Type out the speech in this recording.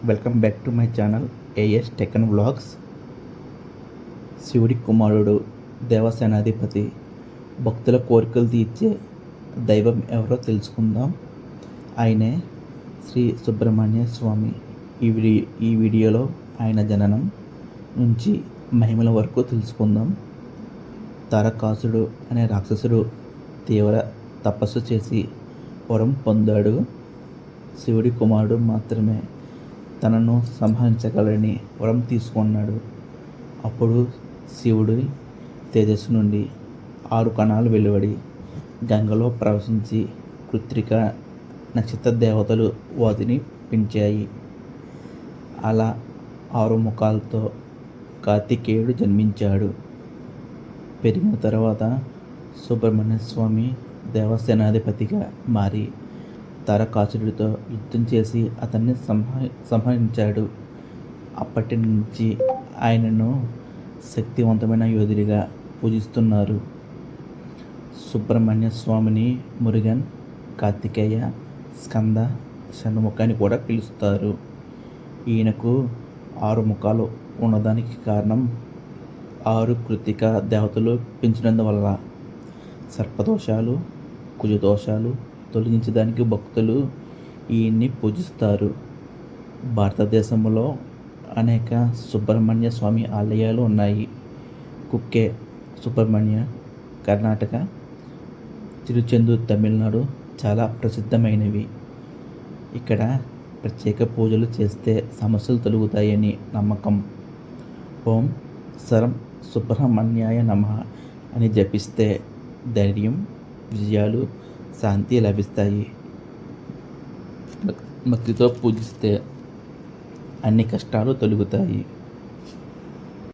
Welcome back to my channel AS tech and vlogs. శివుడి కుమారుడు, దేవసేనాధిపతి, భక్తుల కోరికలు తీర్చే దైవం ఎవరో తెలుసుకుందాం. ఆయనే శ్రీ సుబ్రహ్మణ్య స్వామి. ఈ వీడియోలో ఆయన జననం నుంచి మహిమల వరకు తెలుసుకుందాం. తారకాసుడు అనే రాక్షసుడు తీవ్ర తపస్సు చేసి వరం పొందాడు. శివుడి కుమారుడు మాత్రమే తనను సంహరించగలని వరం తీసుకున్నాడు. అప్పుడు శివుడి తేజస్సు నుండి 6 కణాలు వెలువడి గంగలో ప్రవశించి కృత్తిక నక్షత్ర దేవతలు వాటిని పెంచాయి. అలా 6 ముఖాలతో కార్తికేయుడు జన్మించాడు. పెరిగిన తర్వాత సుబ్రహ్మణ్య స్వామి దేవసేనాధిపతిగా మారి తారకాసురుడితో యుద్ధం చేసి అతన్ని సంహరించాడు. అప్పటి నుంచి ఆయనను శక్తివంతమైన యోధుడిగా పూజిస్తున్నారు. సుబ్రహ్మణ్య స్వామిని మురుగన్, కార్తికేయ, స్కంద, షణ్ముఖ అని కూడా పిలుస్తారు. ఈయనకు 6 ముఖాలు ఉన్నదానికి కారణం 6 కృత్తిక దేవతలు పెంచినందువల్ల. సర్పదోషాలు, కుజదోషాలు తొలగించడానికి భక్తులు ఈయన్ని పూజిస్తారు. భారతదేశంలో అనేక సుబ్రహ్మణ్య స్వామి ఆలయాలు ఉన్నాయి. కుక్కే సుబ్రహ్మణ్య కర్ణాటక, తిరుచెందూర్ తమిళనాడు చాలా ప్రసిద్ధమైనవి. ఇక్కడ ప్రత్యేక పూజలు చేస్తే సమస్యలు తొలగుతాయని నమ్మకం. ఓం సరం సుబ్రహ్మణ్యాయ నమః అని జపిస్తే ధైర్యం, విజయాలు, శాంతి లభిస్తాయి. భక్తితో పూజిస్తే అన్ని కష్టాలు తొలగుతాయి.